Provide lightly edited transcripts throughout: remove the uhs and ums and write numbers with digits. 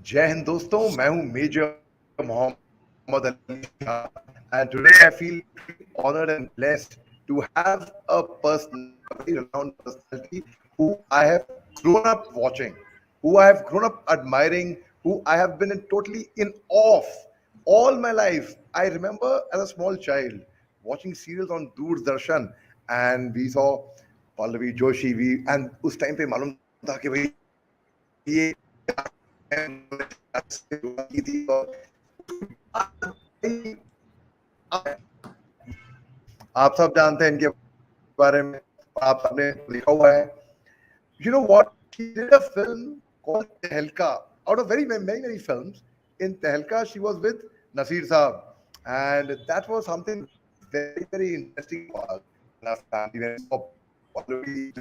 जय हिंद दोस्तों, मैं हूं major Mohammad Ali Shah, and today I feel honored and blessed to have a person, a very renowned personality who I have grown up watching, who I have grown up admiring, who I have been totally in awe of all my life. I remember as a small child watching serials on Doordarshan, and we saw Pallavi, Joshi, and उस time पे मालूम था कि भाई आप सब जानते हैं इनके बारे में, आप सबने लिखा हुआ है. You know what? She did a film called Tehelka. Out of many films, in Tehelka she was with Nasir Saab, and that was something very interesting for us and our family. When we saw Pallavi,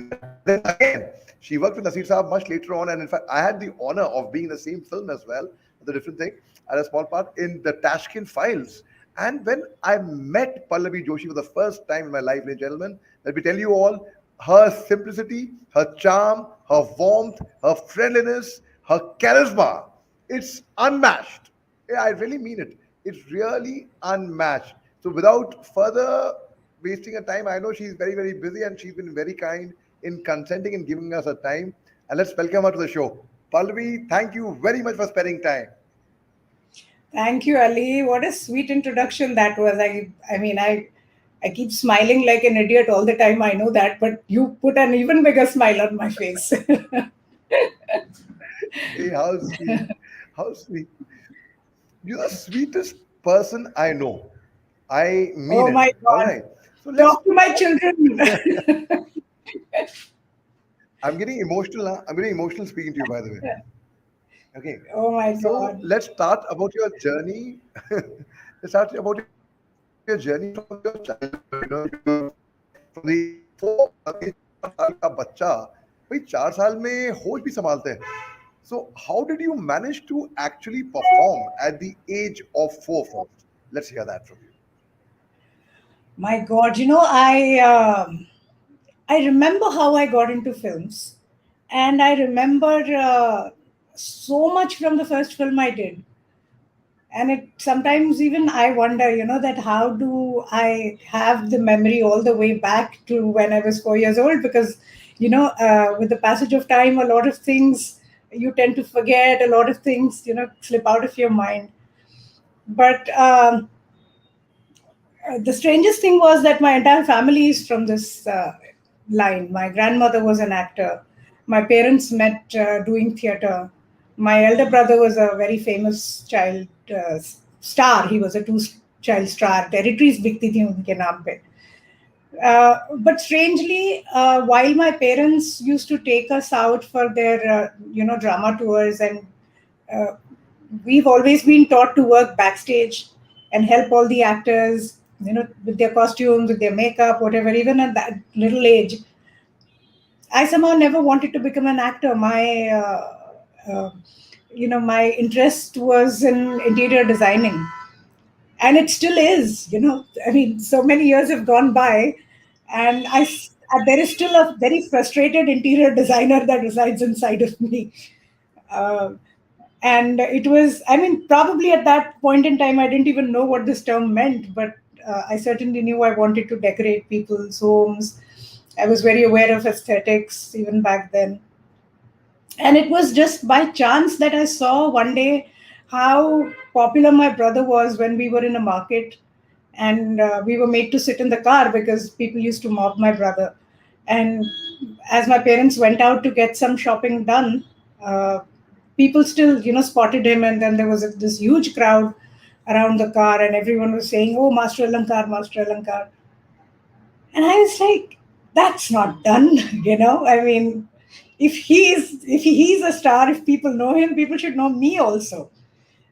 then again she worked with Nasir Saab much later on, and in fact I had the honor of being in the same film as well. The different thing, and a small part in the Tashkent Files. And when I met Pallavi Joshi for the first time in my life, ladies and gentlemen, let me tell you all, her simplicity, her charm, her warmth, her friendliness, her charisma, it's unmatched. Yeah, I really mean it. It's really unmatched. So without further wasting her time, I know she's very busy and she's been very kind in consenting and giving us her time. And let's welcome her to the show. Pallavi, thank you very much for spending time. Thank you, Ali. What a sweet introduction that was. I keep smiling like an idiot all the time. I know that, but you put an even bigger smile on my face. Hey, how sweet. How sweet. You're the sweetest person I know. I mean Oh it. my All God. right. So let's. Talk to my children. I'm getting emotional now. I'm getting emotional speaking to you, by the way. Okay. Oh my So God. let's start about your journey. Let's start about your journey from your childhood. From the four age 4 साल का बच्चा भाई 4 साल में होश भी संभालते हैं. So how did you manage to actually perform at the age of 4 first? Let's hear that from you. My God. I remember how I got into films, and I remember so much from the first film I did. And it sometimes even I wonder, that how do I have the memory all the way back to when I was 4 years old? Because with the passage of time, a lot of things you tend to forget, a lot of things slip out of your mind. But the strangest thing was that my entire family is from this line. My grandmother was an actor. My parents met doing theater. My elder brother was a very famous child star. He was a two-child star. Territories bigti thi unke naam pe. But strangely, while my parents used to take us out for their drama tours, and uh, we've always been taught to work backstage and help all the actors, with their costumes, with their makeup, whatever. Even at that little age, I somehow never wanted to become an actor. My interest was in interior designing, and it still is. I mean, so many years have gone by, and there is still a very frustrated interior designer that resides inside of me. Uh, and it was, I mean, probably at that point in time I didn't even know what this term meant, but I certainly knew I wanted to decorate people's homes. I was very aware of aesthetics even back then, and it was just by chance that I saw one day how popular my brother was when we were in a market, and we were made to sit in the car because people used to mob my brother. And as my parents went out to get some shopping done, uh, people still spotted him, and then there was this huge crowd around the car, and everyone was saying, "Oh, Master Alankar, Master Alankar." And I was like, that's not done. I mean, if he's a star, if people know him, people should know me also.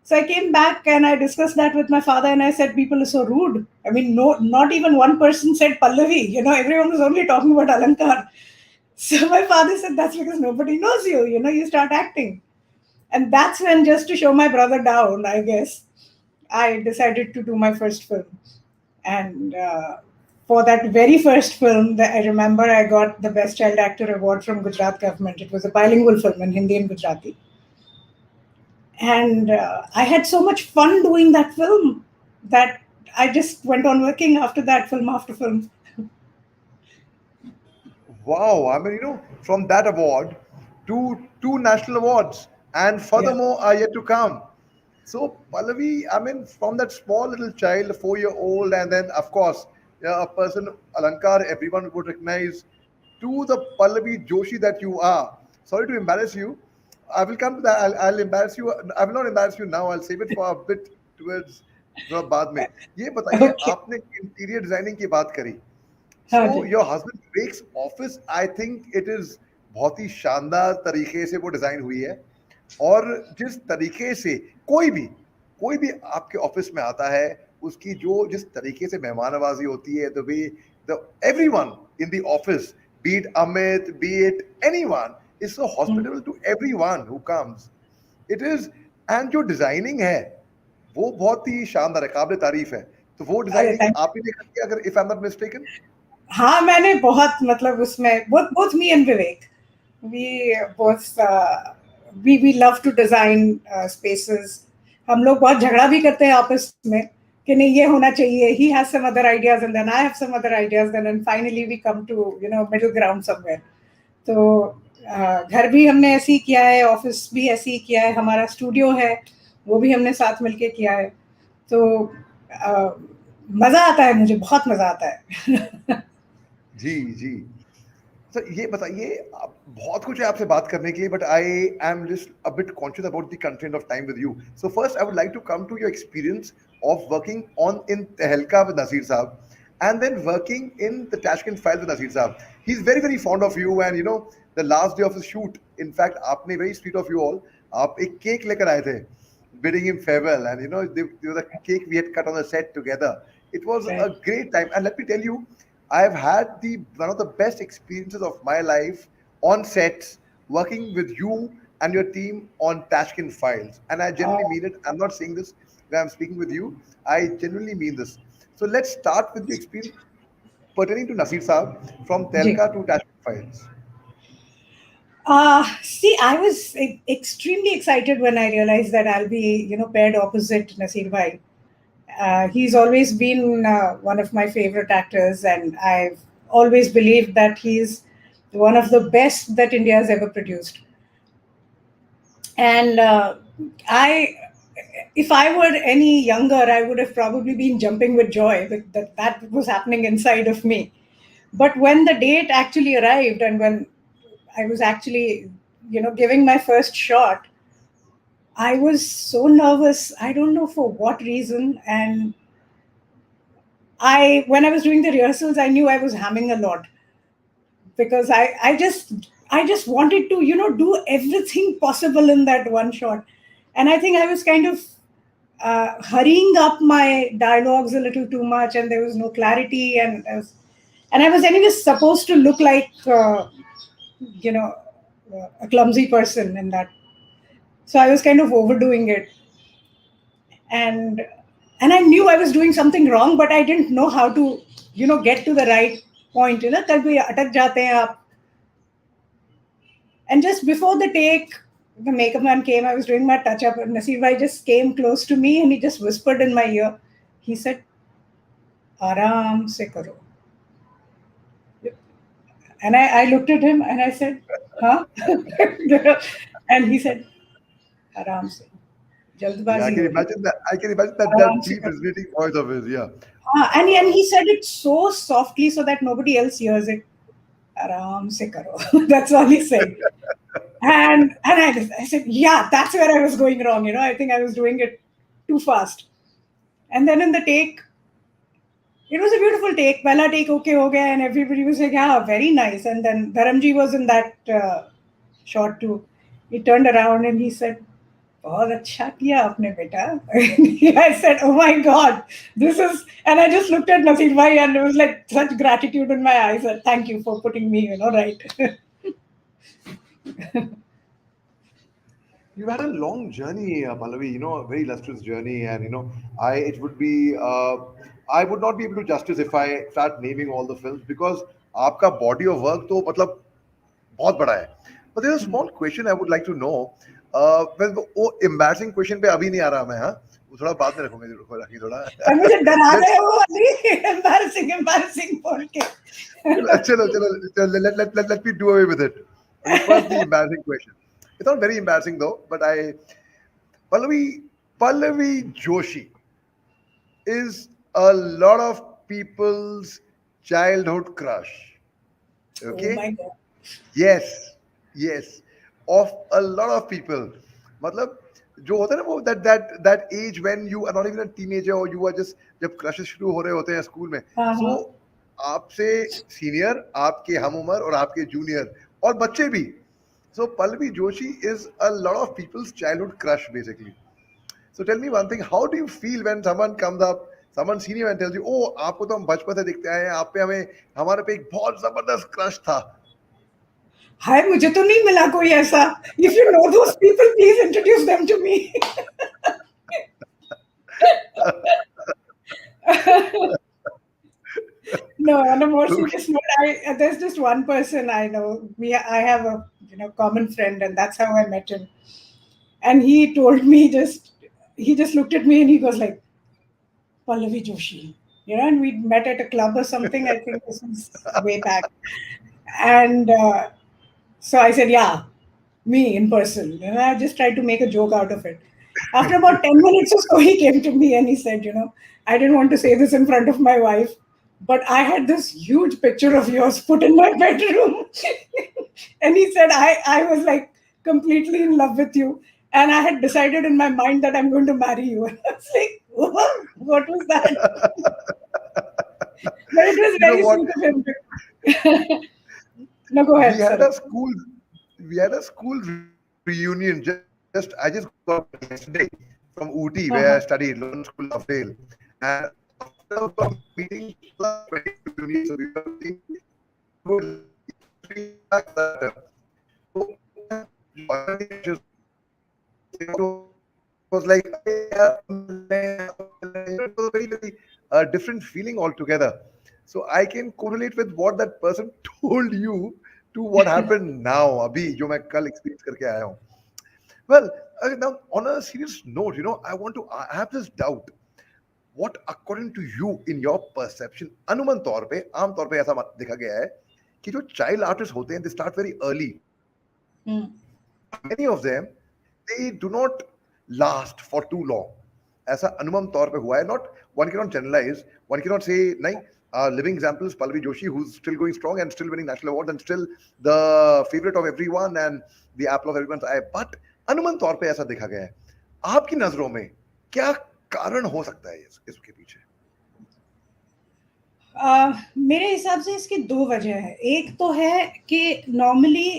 So I came back and I discussed that with my father, and I said, people are so rude. I mean, no, not even one person said Pallavi. Everyone was only talking about Alankar. So my father said, that's because nobody knows you. You start acting. And that's when, just to show my brother down, I guess, I decided to do my first film. And for that very first film, that I remember, I got the Best Child Actor award from Gujarat government. It was a bilingual film in Hindi and Gujarati. And I had so much fun doing that film that I just went on working after that, film after film. Wow, I mean, from that award to two national awards, and Yeah. furthermore are yet to come. So, Pallavi, I mean, from that small little child, a 4-year-old, and then, of course, yeah, a person, Alankar, everyone would recognize, to the Pallavi Joshi that you are. Sorry to embarrass you. I will come to that. I'll embarrass you. I will not embarrass you now. I'll save it for a bit towards बाद में. ये बताइए Okay. आपने interior designing की बात करी. हाँ So ji. your husband breaks office. I think it is बहुत ही शानदार तरीके से वो डिजाइन हुई है. और जिस तरीके से कोई भी आपके ऑफिस में आता है, उसकी जो जिस तरीके से मेहमान नवाजी होती है, the way the everyone in the office, be it Amit, be it anyone, is so Hmm. Hospitable to everyone who comes. It is, and जो डिजाइनिंग है वो बहुत ही शानदार है, काबिल तारीफ है. तो वो अरे डिजाइनिंग थैंक आप ही ने करी, अगर if I am not mistaken. हाँ, मैंने बहुत, मतलब उसमें both both me and Vivek, we both we love to design spaces. हम लोग बहुत झगड़ा भी करते हैं आपस में कि नहीं ये होना चाहिए. He has some other ideas and then I have some other ideas, then and finally we come to middle ground somewhere. तो घर भी हमने ऐसे ही किया है, ऑफिस भी ऐसे ही किया है, हमारा स्टूडियो है वो भी हमने साथ मिलके किया है. तो मज़ा आता है, मुझे बहुत मज़ा आता है. जी, जी. सर ये बताइए, बहुत कुछ है आपसे बात करने के लिए, but I am just a bit conscious about the content of time with you. So first I would like to come to your experience of working on in Tehelka with Naseer साहब, and then working in the Tashkent files with Nasir Saab. He's very, very fond of you, and the last day of his shoot, in fact, आपने very sweet of you all, आप एक cake लेकर आए थे, bidding him farewell, and there was a cake we had cut on the set together. It was a Right. great time, and let me tell you, I've had the one of the best experiences of my life on sets, working with you and your team on Tashkent files. And I genuinely Oh, mean it. I'm not saying this when I'm speaking with you. I genuinely mean this. So let's start with the experience pertaining to Nasir Saab from ji. Telka to Tashkent files. See, I was extremely excited when I realized that I'll be, paired opposite Nasir Bhai. He's always been one of my favorite actors, and I've always believed that he's one of the best that India has ever produced. And I, if I were any younger, I would have probably been jumping with joy that was happening inside of me. But when the date actually arrived, and when I was actually, giving my first shot, I was so nervous. I don't know for what reason. And when I was doing the rehearsals, I knew I was humming a lot because I just wanted to, do everything possible in that one shot. And I think I was kind of hurrying up my dialogues a little too much, and there was no clarity. And I was anyway supposed to look like, you know, a clumsy person in that. So I was kind of overdoing it, and I knew I was doing something wrong, but I didn't know how to, get to the right point. तब भी अटक जाते हैं आप. And just before the take, the makeup man came. I was doing my touch up, and Nasir Bhai just came close to me and he just whispered in my ear. He said, "Aram se karo." And I looked at him and I said, "Huh?" And he said, "Aram se." Yeah, I Jaldbazi can ho rahi imagine that. I can imagine that hai. that Aram se deep, karo. resonating voice of his. Yeah. And he said it so softly so that nobody else hears it. Aram se karo. That's all he said. And I said, yeah, that's where I was going wrong. I think I was doing it too fast. And then in the take, it was a beautiful take. Pehla take okay ho gaya, and everybody was like, yeah, very nice. And then Dharamji was in that shot too. He turned around and he said, बहुत अच्छा किया आपने बेटा. I said, oh my God, this is, and I just looked at Nasir Bhai and it was like such gratitude in my eyes. And thank you for putting me, right. You've had a long journey, Pallavi. A very illustrious journey, and I it would be I would not be able to justice if I start naming all the films, because आपका body of work तो मतलब बहुत बड़ा है. But there's a small question I would like to know. वो embarrassing question पे अभी नहीं आ रहा मैं, हाँ, वो थोड़ा बाद में रखूंगा, रखी थोड़ा. और मुझे डरा Let's रहे हो वाली एम्बैरसिंग एम्बैरसिंग बोल के. चलो चलो चलो, let me do away with it. Okay, first the embarrassing question. It's not very embarrassing though, but Pallavi Joshi is a lot of people's childhood crush. Oh my Okay? god. Yes, yes, of a lot of people. मतलब जो होता है ना वो that age when you are not even a teenager or you are just जब crushes शुरू हो रहे होते हैं स्कूल में, हाँ so हाँ. आपसे सीनियर, आपके हम उम्र और आपके जूनियर और बच्चे भी. So Pallavi Joshi is a lot of people's childhood crush basically. So tell me one thing, how do you feel when someone comes up, someone senior and tells you, oh आपको तो हम बचपन से दिखते आए हैं, आप पे हमें हमारे पे एक बहुत जबरदस्त क्रश था. हाय, मुझे तो नहीं मिला कोई ऐसा. If you know those people please introduce them to me. No, on a more Okay. serious note, there's just one person I know. I have a common friend, and that's how I met him. And he just looked at me and he goes like, Pallavi Joshi, and we met at a club or something. I think this was way back. And so I said, yeah, me in person. And I just tried to make a joke out of it. After about 10 minutes or so, he came to me and he said, I didn't want to say this in front of my wife, but I had this huge picture of yours put in my bedroom. And he said, I was like completely in love with you. And I had decided in my mind that I'm going to marry you. And I was like, what was that? But it was You know very what? sweet of him. No, go We ahead. had Sorry. a school, we had a school reunion. I just got back yesterday from Ooty, where I studied London School, Lovedale, and after meeting people after 20 years, so we were meeting, we were like 3 lakhs that time. So joining the crushes was like, "Hey, yaar, hum मिल रहे हैं, हम मिल रहे हैं." It was a very, very different feeling altogether. So I can correlate with what that person told you to what happened now, अभी जो मैं कल experience करके आया हूँ. Well, now on a serious note, I have this doubt. What according to you in your perception, अनुमान तौर पे आम तौर पे ऐसा देखा गया है कि जो child artists होते हैं, they start very early, Hmm. but many of them they do not last for too long. ऐसा अनुमान तौर पे हुआ है. Not, one cannot generalize, one cannot say नहीं. Living examples, Pallavi Joshi, who's still going strong and still winning national awards and still the favorite of everyone and the apple of everyone's eye. But अनुमान तौर पे ऐसा देखा गया है. आपकी नजरों में क्या कारण हो सकता है इसके पीछे? मेरे हिसाब से इसकी दो वजह है. एक तो है कि नॉर्मली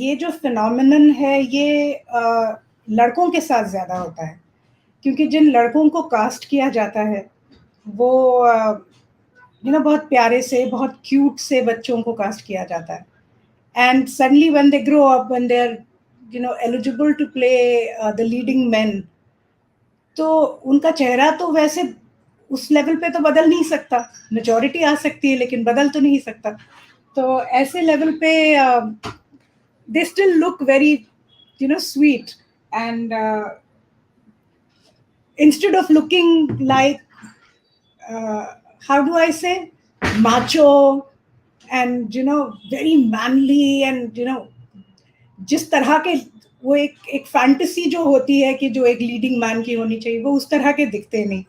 ये जो फिनोमिनन है ये लड़कों के साथ ज़्यादा होता है, क्योंकि जिन लड़कों को कास्ट किया जाता है वो बहुत प्यारे से, बहुत क्यूट से बच्चों को कास्ट किया जाता है. And suddenly when they grow up, when they are eligible to play the leading men, तो उनका चेहरा तो वैसे उस लेवल पे तो बदल नहीं सकता. मेजॉरिटी आ सकती है लेकिन बदल तो नहीं सकता. तो ऐसे लेवल पे they still look very sweet. And instead of looking like how do I say, macho and very manly and जिस तरह के वो एक फैंटेसी जो होती है कि जो एक लीडिंग मैन की होनी चाहिए वो उस तरह के दिखते नहीं.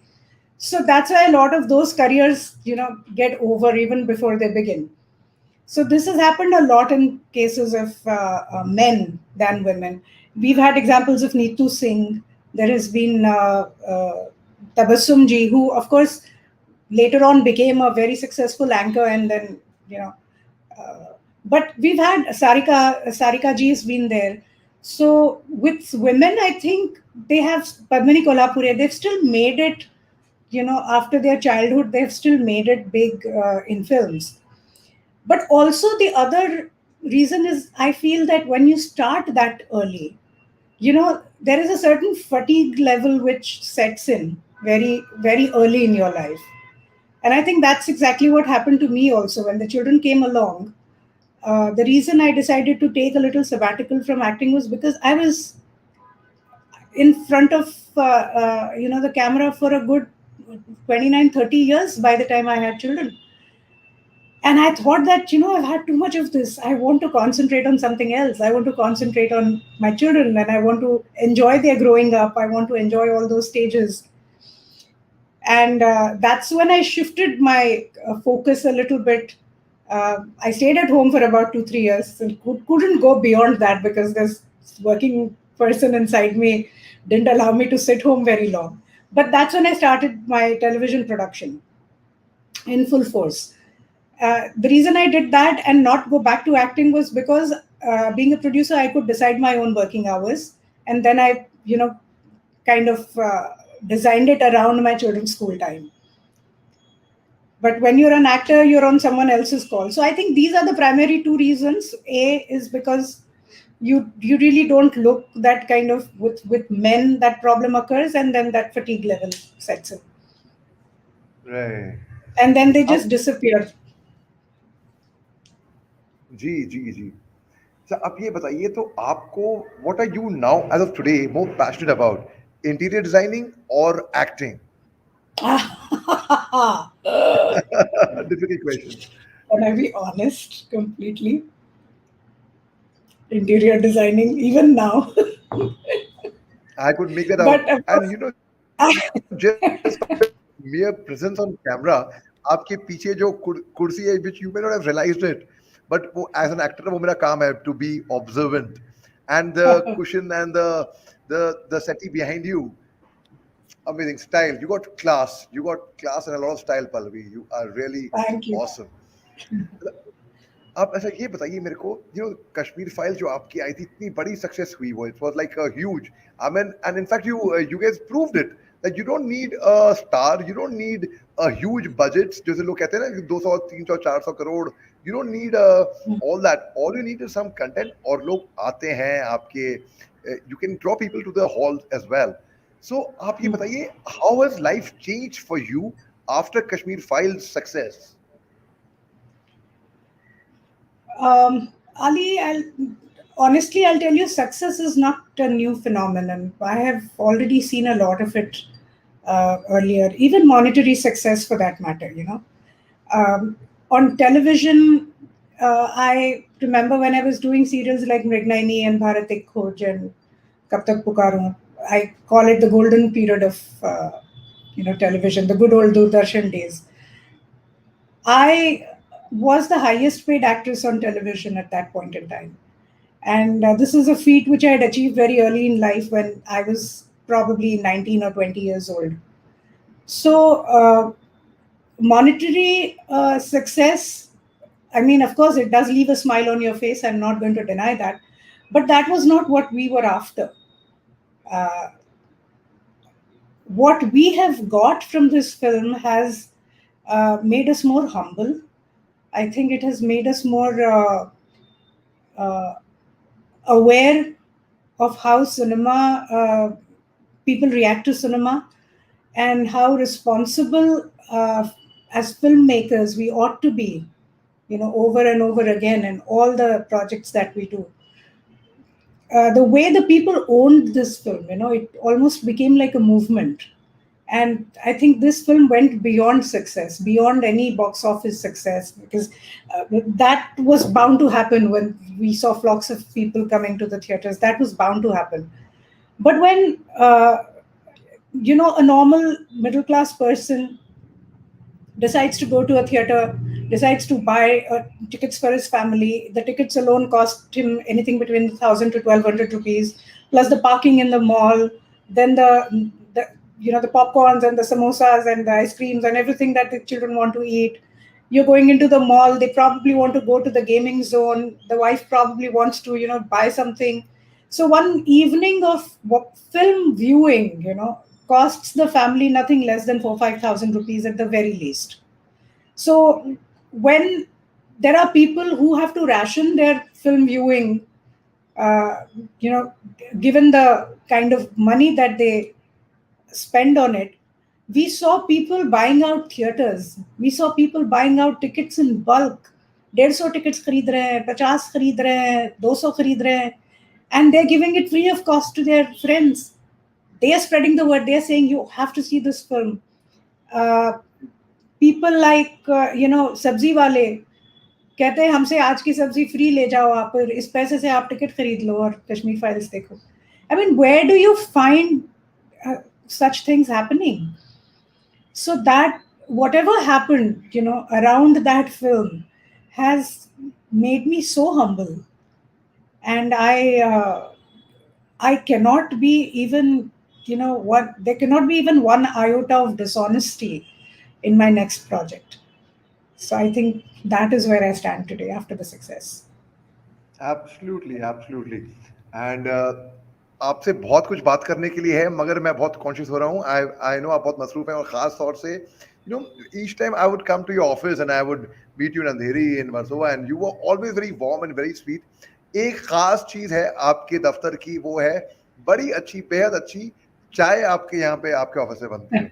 So that's why a lot of those careers get over even before they begin. So this has happened a lot in cases of men than women. We've had examples of Neetu Singh. There has been Tabassum ji, who of course later on became a very successful anchor, and then but we've had Sarika ji has been there. So with women, I think they have Padmini Kolhapure. They've still made it. After their childhood, they've still made it big in films. But also the other reason is I feel that when you start that early, there is a certain fatigue level which sets in very, very early in your life. And I think that's exactly what happened to me also when the children came along. The reason I decided to take a little sabbatical from acting was because I was in front of the camera for a good 29, 30 years by the time I had children. And I thought that, I've had too much of this. I want to concentrate on something else. I want to concentrate on my children, and I want to enjoy their growing up. I want to enjoy all those stages. And that's when I shifted my focus a little bit. I stayed at home for about 2, 3 years and couldn't go beyond that because this working person inside me didn't allow me to sit home very long. But that's when I started my television production in full force. The reason I did that and not go back to acting was because being a producer, I could decide my own working hours. And then I, kind of designed it around my children's school time. But when you're an actor, you're on someone else's call. So I think these are the primary two reasons. A is because you really don't look that kind of with men that problem occurs, and then that fatigue level sets in. Right. And then they अब just disappear. जी जी जी sir अब ये बताइए तो आपको what are you now as of today more passionate about interior designing और acting difficult question. Can I be honest completely? Interior designing, even now. I could make that But out. of And course, just by mere presence on camera, आपके पीछे जो कुर्सी है, which you may not have realized it, but वो as an actor वो मेरा काम है to be observant, and the cushion and the settee behind you, amazing style. You got class and a lot of style, Pallavi. You are really thank you. awesome. आप ऐसा ये बताइए मेरे को कश्मीर फाइल जो आपकी आई थी इतनी बड़ी सक्सेस हुई वो it was like a huge I mean and in fact you guys proved it that you don't need a star you don't need a huge budgets जैसे लोग कहते हैं ना 200 300 400 crore you don't need all that all you need is some content और लोग आते हैं आपके you can draw people to the hall as well so आप ये बताइए how has life changed for you after Kashmir files success Ali, honestly, I'll tell you, success is not a new phenomenon. I have already seen a lot of it earlier, even monetary success for that matter, On television, I remember when I was doing serials like Mrignaini and Bharatik Khoj and Kab Tak Pukaru, I call it the golden period of, television, the good old Doordarshan days. I was the highest paid actress on television at that point in time. And this is a feat which I had achieved very early in life when I was probably 19 or 20 years old. So, monetary success, I mean, of course, it does leave a smile on your face. I'm not going to deny that. But that was not what we were after. What we have got from this film has made us more humble. I think it has made us more aware of how cinema, people react to cinema, and how responsible as filmmakers we ought to be, over and over again in all the projects that we do. The way the people owned this film, it almost became like a movement. And I think this film went beyond success, beyond any box office success, because that was bound to happen when we saw flocks of people coming to the theaters. That was bound to happen. But when, a normal middle class person decides to go to a theater, decides to buy tickets for his family. The tickets alone cost him anything between 1,000 to 1,200 rupees, plus the parking in the mall, then the popcorns and the samosas and the ice creams and everything that the children want to eat. You're going into the mall. They probably want to go to the gaming zone. The wife probably wants to, buy something. So one evening of film viewing, costs the family nothing less than 4,000 5,000 rupees at the very least. So when there are people who have to ration their film viewing, uh, you know, given the kind of money that they spend on it, we saw people buying out theaters. We saw people buying out tickets in bulk. 150 tickets खरीद रहे हैं, 50 खरीद रहे हैं, 200 खरीद रहे हैं, and they're giving it free of cost to their friends. they are spreading the word. They are saying you have to see this film. Uh, People like सब्जी वाले कहते हैं हमसे आज की सब्जी फ्री ले जाओ आप, इस पैसे से आप टिकट खरीद लो और कश्मीर फाइल्स देखो. I mean, where do you find such things happening? So that whatever happened, around that film has made me so humble, and I cannot be even, what there cannot be even one iota of dishonesty in my next project. So I think that is where I stand today after the success. Absolutely absolutely and आपसे बहुत कुछ बात करने के लिए है, मगर मैं बहुत कॉन्शियस हो रहा हूँ. आई आई नो आप बहुत मसरूफ हैं, और ख़ास तौर से each time I would come to your office and I would meet you in Andheri in Versova and you were always very warm and very sweet. एक ख़ास चीज़ है आपके दफ्तर की, वो है बड़ी अच्छी, बेहद अच्छी चाय आपके यहाँ पे आपके ऑफिस में बनती है.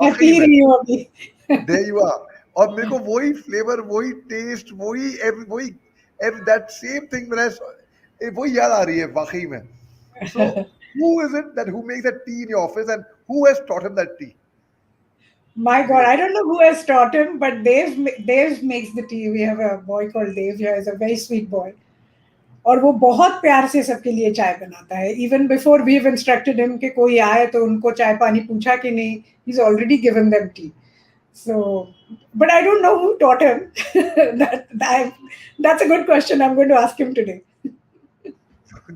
मैं वाकई पी में रही हूँ अभी. There you are. और मेरे को वही फ्लेवर, वही टेस्ट, वही that same thing when वही याद आ रही है वाकई में. So who is it that who makes that tea in your office, and who has taught him that tea? My God, I Seriously. don't know who has taught him, but Dave makes the tea. We have a boy called Dave here. He's a very sweet boy. और वो बहुत प्यार से सबके लिए चाय बनाता है. Even before we've instructed him कि कोई आए तो उनको चाय पानी पूछा कि नहीं, he's already given them tea. So, but I don't know who taught him. That's a good question. I'm going to ask him today.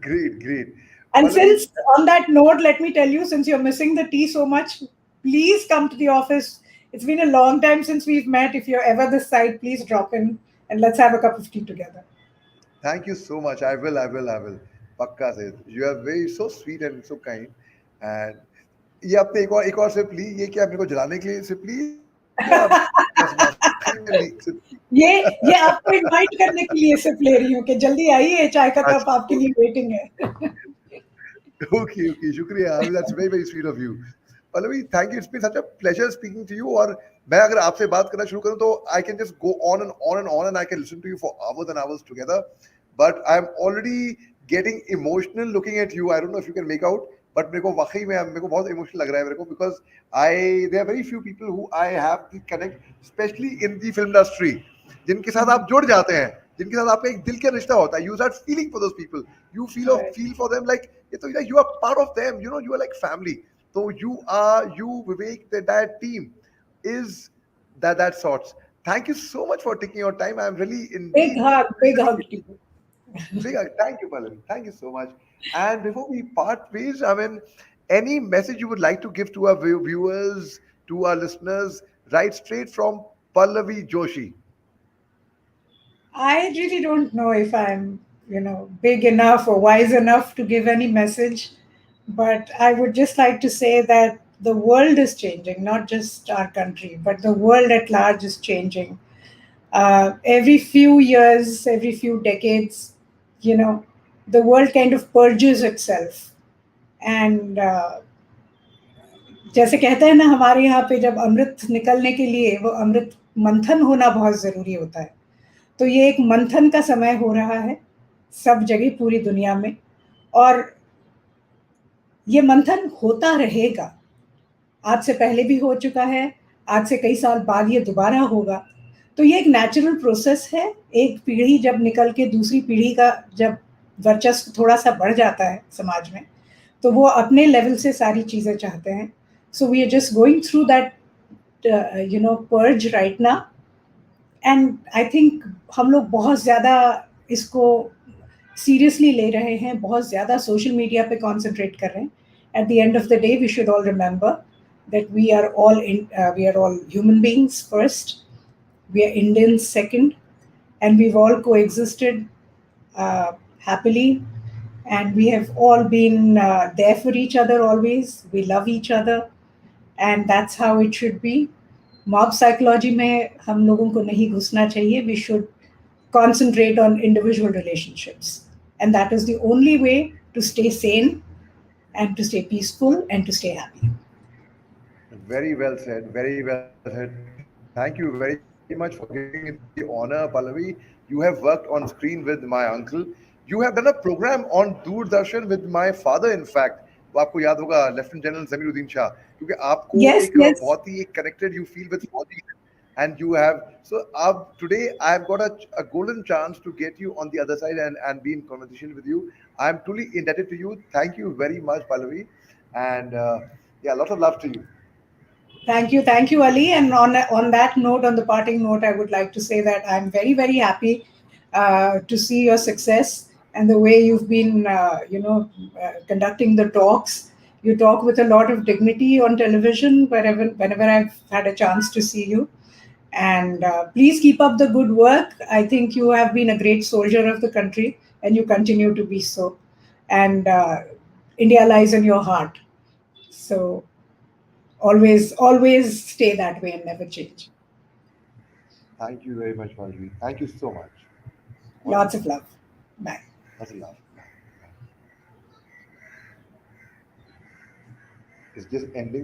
Great, great. And Pallavi, since, on that note, let me tell you, since you're missing the tea so much, please come to the office. It's been a long time since we've met. If you're ever this side, please drop in and let's have a cup of tea together. thank you so much. I will. पक्का से. You are very so sweet and so kind. And ये आपने एक और SIP ली, ये क्या मेरे को जलाने के लिए सिप ली, या बस वाकई में ली सिप ली? ये ये आपको इनवाइट करने के लिए सिर्फ ले रही हूँ कि जल्दी आइए, चाय का कप अच्छा, आपके लिए वेटिंग है. ओके, शुक्रिया. That's very very sweet of you. Pallavi, thank you. It's been such a pleasure speaking to you. और मैं अगर आपसे बात करना शुरू करूं तो I can just go on and on and on, and I can listen to you for hours and hours together. But I am already getting emotional looking at you. I don't know if you can make out, but मेरे को वाकई में मेरे को बहुत emotional लग रहा है मेरे को, because I there are very few people who I have the connect, specially in the film industry, जिनके साथ आप जुड़ जाते हैं, जिनके साथ आपका एक दिल का रिश्ता होता है. You start feeling for those people. You Right. Feel for them like ये तो you are part of them, you are like family. So you Vivek, the entire team is that sorts. Thank you so much for taking your time. I'm really Big indeed hug, big really hug to you. big. Thank you, Pallavi. Thank you so much. And before we part ways, I mean, any message you would like to give to our viewers, to our listeners, right straight from Pallavi Joshi. I really don't know if I'm, big enough or wise enough to give any message, but I would just like to say that the world is changing, not just our country, but the world at large is changing. Every few years, every few decades, you know, the world kind of purges itself. And जैसे कहते हैं ना हमारे यहाँ पे, जब अमृत निकलने के लिए वो अमृत मंथन होना बहुत ज़रूरी होता है. तो ये एक मंथन का समय हो रहा है सब जगह पूरी दुनिया में, और ये मंथन होता रहेगा. आज से पहले भी हो चुका है, आज से कई साल बाद ये दोबारा होगा. तो ये एक नेचुरल प्रोसेस है. एक पीढ़ी जब निकल के दूसरी पीढ़ी का जब वर्चस्व थोड़ा सा बढ़ जाता है समाज में, तो वो अपने लेवल से सारी चीज़ें चाहते हैं. So we are just going through that purge right now. And I think हम लोग बहुत ज़्यादा इसको सीरियसली ले रहे हैं, बहुत ज़्यादा सोशल मीडिया पे कॉन्सेंट्रेट कर रहे हैं. At the end of the day we should all remember that we are all human beings first, we are Indians second, and we've all coexisted uh, happily, and we have all been there for each other always. We love each other, and that's how it should be. Mob psychology में हम लोगों को नहीं घुसना चाहिए. We should concentrate on individual relationships, and that is the only way to stay sane and to stay peaceful and to stay happy. Very well said. Very well said. Thank you very much for giving me the honor, Pallavi. You have worked on screen with my uncle. You have done a program on Doordarshan with my father, in fact, Major Mohammed Ali Shah. वो आपको याद होगा lieutenant general Jamiruddin Shah, क्योंकि आपको Yes, एक yes. बहुत ही एक connected you feel with फौजी, and you have, so today I've got a golden chance to get you on the other side and be in conversation with you. I'm truly indebted to you. Thank you very much, Pallavi, and yeah, lots of love to you. Thank you, Ali. And on that note, on the parting note, I would like to say that I'm very, very happy to see your success and the way you've been, conducting the talks. You talk with a lot of dignity on television whenever I've had a chance to see you. And please keep up the good work. I think you have been a great soldier of the country, and you continue to be so. And India lies in your heart. So always stay that way and never change. Thank you very much, Pallavi. Thank you so much. Lots of Wonderful. love. Bye. Lots of love. It's just ending.